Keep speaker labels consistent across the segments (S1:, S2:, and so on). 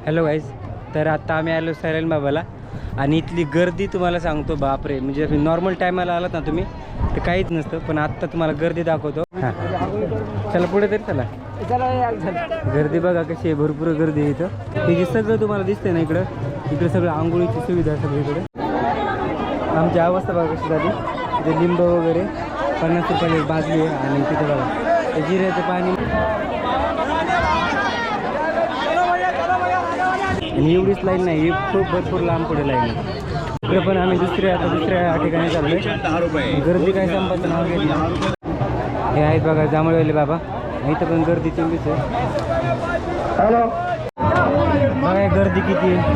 S1: Hello guys, तर आता आम्ही आलो सैरान बाबाला आणि इथली गर्दी तुम्हाला सांगतो बापरे. म्हणजे नॉर्मल टायमाला आलात ना तुम्ही तर काहीच नसतं, पण आत्ता तुम्हाला गर्दी दाखवतो. हां चला पुढे तरी चला. गर्दी बघा कशी आहे, भरपूर गर्दी आहे इथं. हे जे सगळं तुम्हाला दिसतंय ना इकडं सगळं आंघोळीची सुविधा सगळीकडे. आमची अवस्था बघा कशी झाली. तिथे लिंब वगैरे 50 रुपयाला बाजली आहे आणि तिथे बघा ते जिऱ्याचं पाणी. आणि एवढीच लाईन नाही, खूप भरपूर लांब पुढे लाईन आहे. इकडे पण आम्ही दुसऱ्या ठिकाणी चाललोय. गर्दी काय संपत नाव घेतलं. हे आहेत बघा जांभळेवाले बाबा, इथं पण गर्दी तेवढीच आहे. बघा गर्दी किती आहे.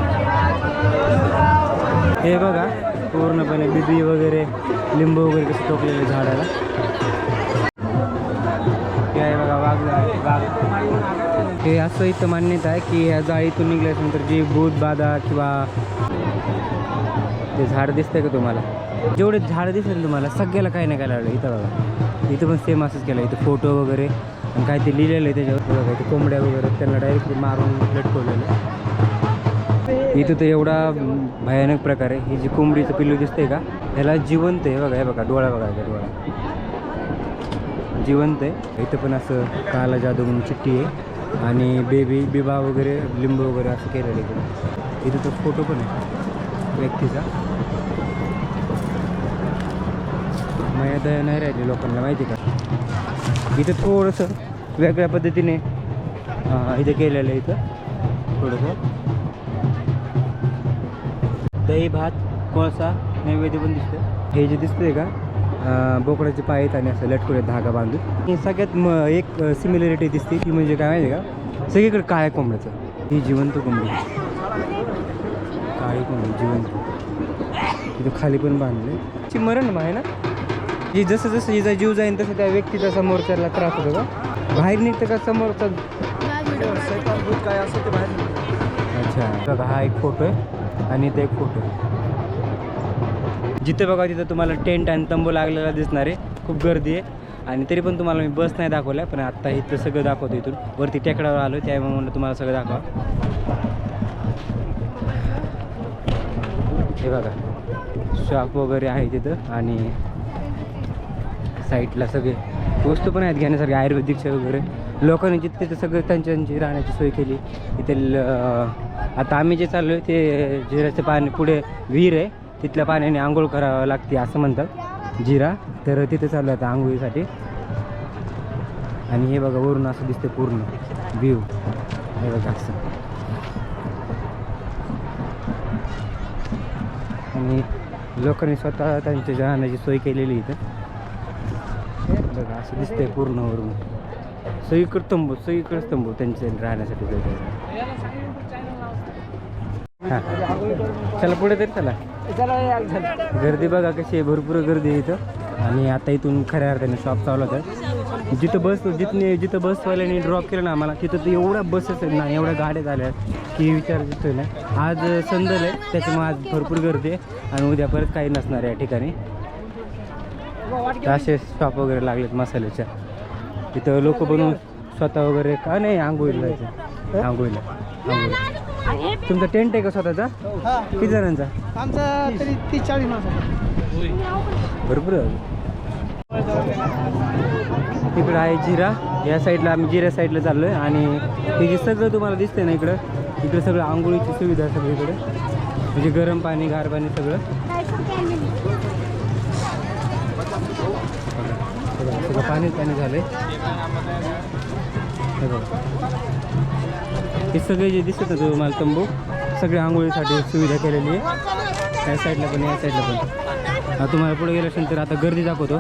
S1: हे बघा पूर्णपणे बिबी वगैरे लिंबू वगैरे कसे टोकलेले झाडाला. हे आहे बघा वाघ. हे असं इथं मान्यता आहे की ह्या जाळीतून निघल्यानंतर जे भूत बाधा किंवा ते झाड दिसतंय का तुम्हाला, जेवढे झाड दिसेल तुम्हाला सगळ्याला काही नाही काय लागलं. इथं बघा इथं पण सेम असंच केलं. इथं फोटो वगैरे आणि काय ते लिहिलेलं आहे त्याच्यावर बघा. इथे कोंबड्या वगैरे त्यांना डायरेक्ट मारून लटकवलेलं. इथं तर एवढा भयानक प्रकार आहे. ही जी कोंबडीचं पिल्लू दिसतंय का ह्याला जिवंत आहे बघा. हे बघा डोळा बघा, डोळा जिवंत आहे. इथं पण असं काला जादू म्हणून चिठ्ठी आहे आणि बिबा वगैरे लिंबू वगैरे असं केलेलं आहे. इथं तर फोटो पण आहे व्यक्तीचा. माया दया नाही राहिली लोकांना माहिती का. इथं थोडंसं वेगळ्या पद्धतीने इथं केलेलं आहे. इथं थोडंसं दही भात कोळसा नैवेद्य पण दिसतं. हे जे दिसतंय का बोकडाचे पाय आहेत आणि असं लटकवले धागा बांधून. हे सगळ्यात एक सिमिलरिटी दिसते ती म्हणजे काय माहिती का, सगळीकडे काळ्या कोंबड्याचं. ही जिवंत कोंबडी, काळी कोंबडी जिवंत. इथं खाली पण बांधले. ची मरण आहे ना, ही जसं जसं हिचा जीव जाईल तसं त्या व्यक्तीचा समोरच्याला त्रास होतो का, बाहेर निघतं का समोरचा काय असं ते बाहेर निघतं. अच्छा बघा हा एक फोटो आहे आणि इथं एक फोटो आहे. जिथे बघा तिथं तुम्हाला टेंट आणि तंबू लागलेला दिसणार आहे. खूप गर्दी आहे आणि तरी पण तुम्हाला मी बस नाही दाखवल्या, पण आत्ता इथं सगळं दाखवतो. इथून वरती टेकडावर आलो त्यामुळे म्हणलं तुम्हाला सगळं दाखवा. हे बघा शॉप वगैरे आहे तिथं आणि साईडला सगळे वस्तू पण आहेत घेण्यासारखे आयुर्वेदिकच्या वगैरे. लोकांनी जिथे तिथे सगळं त्यांची राहण्याची सोय केली. इथे आता आम्ही जे चाललो आहे ते जिऱ्याचं पाणी, पुढे विहीर आहे तिथल्या पाण्याने आंघोळ करावं लागते असं म्हणतात जिरा. तर तिथे चालू आहे आता आंघोळीसाठी. आणि हे बघा वरून असं दिसते पूर्ण व्ह्यू. हे बघा असं. आणि लोकांनी स्वतः त्यांच्या राहण्याची सोय केलेली इथं बघा. असं दिसतंय पूर्ण वरून. सगळीकडेच तंबू त्यांच्या राहण्यासाठी. हां चला पुढे तरी चला. गर्दी बघा कशी आहे, भरपूर गर्दी आहे इथं. आणि आता इथून खऱ्या अर्थाने शॉप चालू होतात. जिथं बसवाल्याने ड्रॉप केलं ना आम्हाला तिथं तर एवढ्या बसेस आहेत ना, एवढ्या गाड्या झाल्या की विचार दिसतोय ना. आज संदल आहे त्याच्यामुळे आज भरपूर गर्दी आहे आणि उद्या परत काही नसणार आहे या ठिकाणी. असे स्टॉप वगैरे लागलेत मसाल्याच्या. तिथं लोक बनवून स्वतः वगैरे का नाही आंघोळीला जायचं. आंघोळीला तुमचा टेंट आहे का स्वतःचा? किती जणांचा?
S2: आमचा तरी 30-40 माणसं.
S1: भरपूर. इकडं आहे जिरा. या साईडला आम्ही जिरा साईडला चाललो आहे आणि हे जे सगळं तुम्हाला दिसतंय ना इकडं सगळं आंघोळीची सुविधा सगळीकडे. म्हणजे गरम पाणी गार पाणी सगळं पाणी झालंय. हे बघा हे सगळे जे दिसत ना तुम्हाला तंबू सगळे आंघोळीसाठी सुविधा केलेली आहे. या साईडला पण या साईडला पण. आता तुम्हाला पुढे गेल्यानंतर आता गर्दी दाखवतो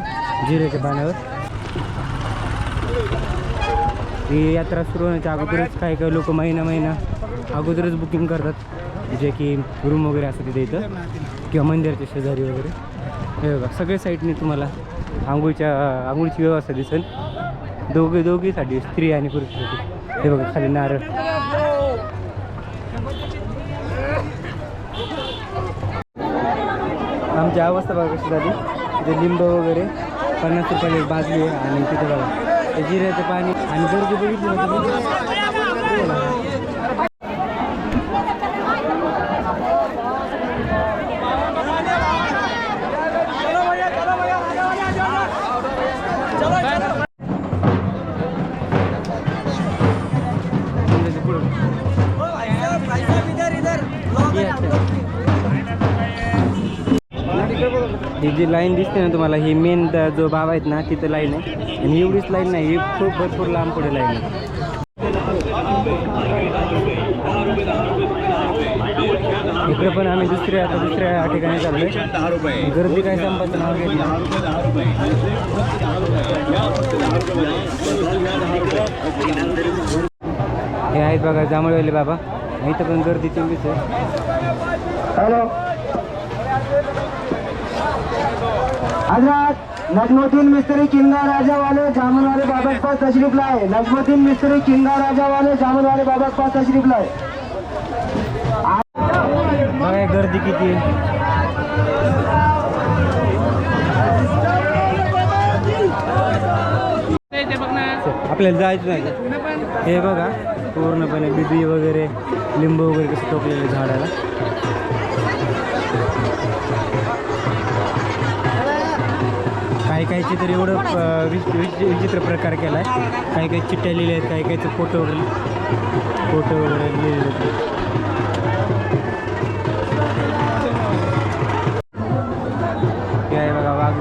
S1: जिऱ्याच्या पाण्यावर. ही यात्रा सुरू होण्याच्या अगोदरच काही लोक महिना अगोदरच बुकिंग करतात, जे की रूम वगैरे असतं तिथे इथं किंवा मंदिराच्या शेजारी वगैरे. हे बघा सगळ्या साईडने तुम्हाला आंघोळीची व्यवस्था दिसेल. दोघीसाठी स्त्री आणि पुरुषासाठी. हे बघा खाली नारळ. आमची अवस्था बघा कशी झाली. तिथे लिंब वगैरे 50 रुपयाला बाजली आहे आणि तिथे बघा जिऱ्याचं पाणी आणि गर्दी बघितली ना तुम्ही. ही जी लाईन दिसते ना तुम्हाला, ही मेन जो बाबा आहेत ना तिथं लाईन आहे. आणि एवढीच लाईन नाही, ही खूप भरपूर लांब पुढे लाईन आहे. इकडे पण आम्ही दुसऱ्या ठिकाणी चाललोय. गर्दी काय संपाचं नाव घेत नाही. हे आहेत बघा जांभळवेले बाबा. इथं पण गर्दी तेवढीच आहे.
S3: हेलो हजरत नजमुद्दीन मिस्त्री किंगा राजा वाले जामुन वाले बाबा के पास तशरीफ लाए. नजमुद्दीन मिस्त्री किंगा राजा वाले जामुन वाले बाबा के पास तशरीफ लाए.
S1: बघा गर्दी किती आहे. आपल्याला जायचं नाही का? हे बघा पूर्णपणे बिबी वगैरे लिंबू वगैरे कसं टोकलेले झाडाला. काही तर एवढं विचित्र प्रकार केला आहे. काही चिठ्ठ्या लिहिल्या आहेत, काहीचे फोटो वगैरे लिहिलेले आहेत. हे आहे बघा वाघ.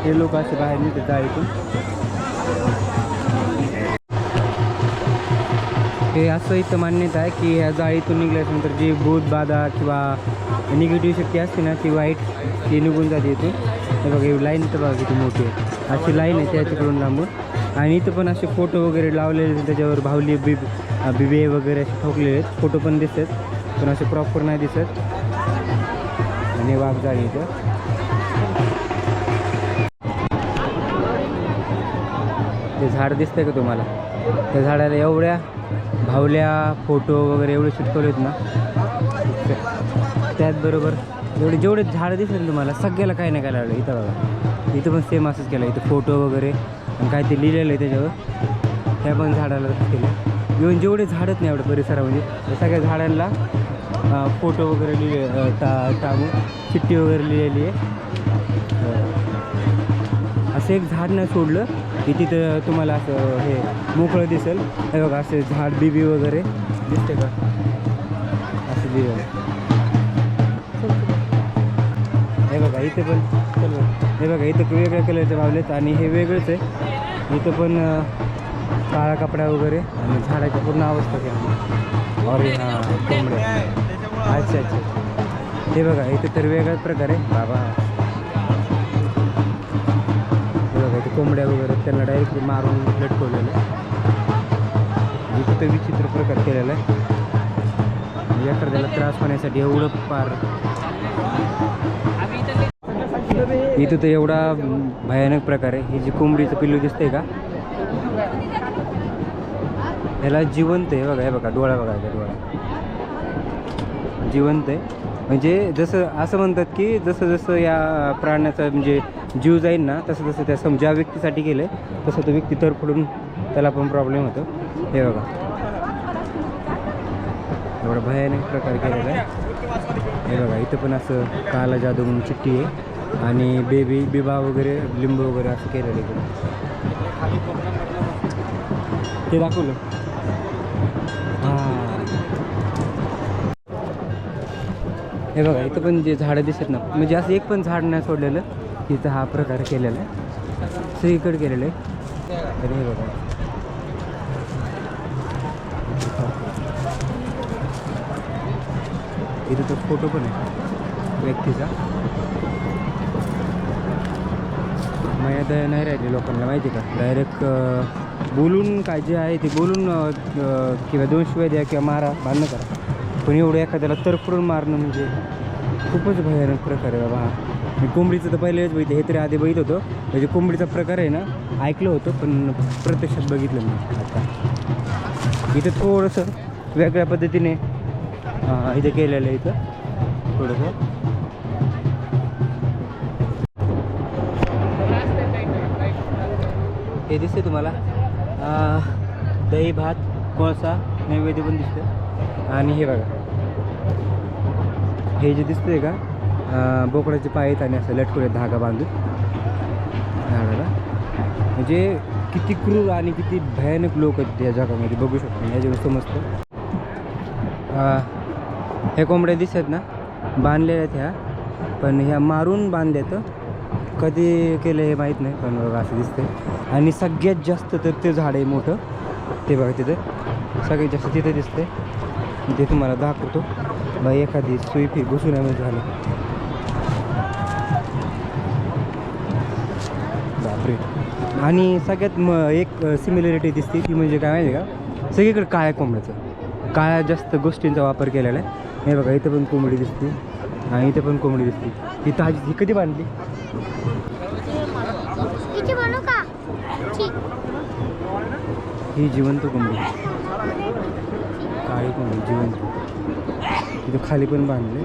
S1: हे लोक असे बाहेर निघतात जाळीतून. हे असं इथं मान्यता आहे की ह्या जाळीतून निघाल्यानंतर जी भूत बाधा किंवा निगेटिव्ह शक्ती असते ना ती वाईट ती निघून जाते इथून. हे बघा ही लाईन इथं बघा किती मोठी आहे. अशी लाईन आहे त्याच्याकडून लांबून. आणि इथं पण असे फोटो वगैरे लावलेले आहेत, त्याच्यावर भावली बिबे वगैरे असे ठोकलेले आहेत. फोटो पण दिसतात पण असे प्रॉपर नाही दिसत. आणि वाघ जाळी इथं. ते झाड दिसतंय का तुम्हाला? त्या झाडाला एवढ्या भावल्या फोटो वगैरे एवढे चिटकवलेत ना. त्याचबरोबर जेवढे झाडं दिसले तुम्हाला सगळ्याला काही नाही काय लावलं. इथं बघा इथं पण सेम असंच केलं. इथं फोटो वगैरे आणि काय ते लिहिलेलं आहे त्याच्यावर. त्या पण झाडाला केलं. इव्हन जेवढे झाडच नाही एवढं परिसरामध्ये त्या सगळ्या झाडांना फोटो वगैरे लिहिले टाकून चिठ्ठी वगैरे लिहिलेली आहे. असं एक झाड नाही सोडलं की तिथं तुम्हाला असं हे मोकळं दिसेल. हे बघा असे झाड बिबी वगैरे दिसते का असं लिहिलं. हे बघा इथे पण हे बघा इथं वेगळ्या कलरचे भावलेत आणि हे वेगळंच आहे. इथं पण काळा कपडा वगैरे आणि झाडाची पूर्ण अवस्था केली. अरे हां कोंबड्या. अच्छा. हे बघा इथं तर वेगळाच प्रकार आहे बाबा. कोंबड्या वगैरे त्यांना डायरेक्टली मारून लटकवलेलं आहे. इथं तर विचित्र प्रकार केलेला आहे. एखाद्याला त्रास होण्यासाठी एवढं पार. इथं तर एवढा भयानक प्रकार आहे. ही जी कोंबडीचं पिल्लू दिसतंय का ह्याला जिवंत आहे. बघा हे बघा डोळा बघा डोळा जिवंत आहे. म्हणजे जसं असं म्हणतात की जसं या प्राण्याचा म्हणजे जीव जाईल ना तसं त्या ज्या व्यक्तीसाठी केलं आहे तसं तो व्यक्ती तरफडून त्याला पण प्रॉब्लेम होतो. हे बघा एवढा भयानक प्रकार केलेला आहे. हे बघा इथं पण असं काला जादू म्हणून चिठ्ठी आहे आणि बिबा वगैरे लिंबू वगैरे असं केलेलं आहे. ते दाखवलं. हां हे बघा इथं पण जे झाडं दिसत ना म्हणजे असं एक पण झाड नाही सोडलेलं. इथं हा प्रकार केलेला आहे सगळीकडे केलेलं आहे. अरे हे बघा इथं तो फोटो पण आहे व्यक्तीचा. माया दया नाही राहिली लोकांना माहिती का. डायरेक्ट बोलून काय जे आहे ते बोलून किंवा 2 शिवाय द्या किंवा मारा भांडणं करा. पण एवढं एखाद्याला तरफडून मारणं म्हणजे खूपच भयानक प्रकार आहे बाबा. मी कोंबडीचं तर पहिलेच बघितलं. हे तरी आधी बघित होतो म्हणजे कोंबडीचा प्रकार आहे ना ऐकलं होतं पण प्रत्यक्षात बघितलं मी आता. इथं थोडंसं वेगळ्या पद्धतीने इथं केलेलं आहे. इथं थोडंसं हे दिसते तुम्हाला दही भात कोळसा नैवेद्य पण दिसतं. आणि हे बघा हे जे दिसतंय का बोकडाचे पाय आहेत आणि असं लटकवले धागा बांधून झाडाला. म्हणजे किती क्रूर आणि किती भयानक लोक आहेत या जगामध्ये बघू शकतो याच्यावर समजतं. हे कोंबड्या दिसत ना बांधलेल्या आहेत ह्या, पण ह्या मारून बांधल्यात. कधी केलं हे माहीत नाही, पण बघा असं दिसतंय. आणि सगळ्यात जास्त तर ते झाड आहे मोठं, ते बघा तिथं सगळ्यात जास्त तिथे दिसतंय. ते तुम्हाला दाखवतो. बाई एखादी सुई फी घुसून झालं. बापरे. आणि सगळ्यात एक सिमिलरिटी दिसते ती म्हणजे काय माहिती का, सगळीकडे काळ्या कोंबड्याचं काळ्या जास्त गोष्टींचा वापर केलेला आहे. हे बघा इथं पण कोंबडी दिसते आणि इथं पण कोंबडी दिसते. ही ताजी, ही कधी बांधली? ही जिवंत कोंबडी, काळी कोंबडी जिवंत. इथं खाली पण बांधले,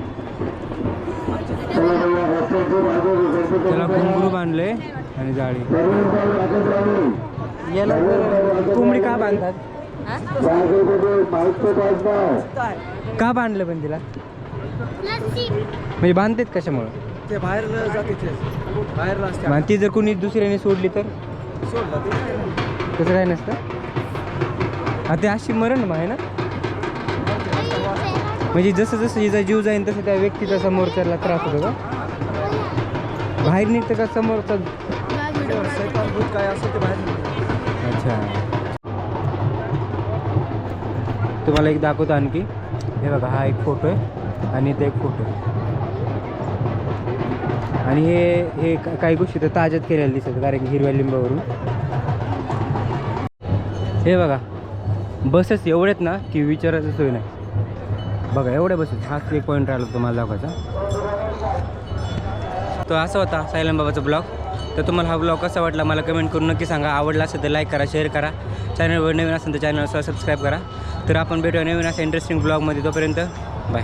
S1: त्याला घुंगरू बांधले आणि जाळी. याला कोंबडी का बांधतात? का बांधलं पण तिला? म्हणजे बांधतात कशामुळं?
S2: ते बाहेर जाते, बाहेर असते.
S1: ती जर कोणी दुसऱ्याने सोडली तर तसं काय नसतं. ते अशी मरण आहे ना, म्हणजे जसं जसं हिचा जीव जाईल तसं त्या व्यक्तीचा समोरच्याला त्रास होतो का? बाहेर निघतं का समोरचा?
S2: काय असेल ते बाहेर.
S1: अच्छा, तुम्हाला एक दाखवतो आणखी. हे बघा हा एक फोटो आहे आणि इथे एक फोटो आहे. आणि हे काही गोष्टी तर ताज्यात केलेल्या दिसतात, कारण की हिरव्या लिंबावरून. हे बघा बसेस एवढ्यात ना की विचारायचं सोय नाही. बघा एवढ्या बसेस. हाच एक पॉईंट राहिला तुम्हाला दाखवायचा. तो असा होता सायलेम बाबाचा ब्लॉग. तर तुम्हाला हा ब्लॉग कसा वाटला मला कमेंट करून नक्की सांगा. आवडला असेल तर लाईक करा, शेअर करा. चॅनलवर नवीन असेल तर चॅनलला सबस्क्राईब करा. तर आपण भेटूया नवीन अशा इंटरेस्टिंग ब्लॉगमध्ये. तोपर्यंत बाय.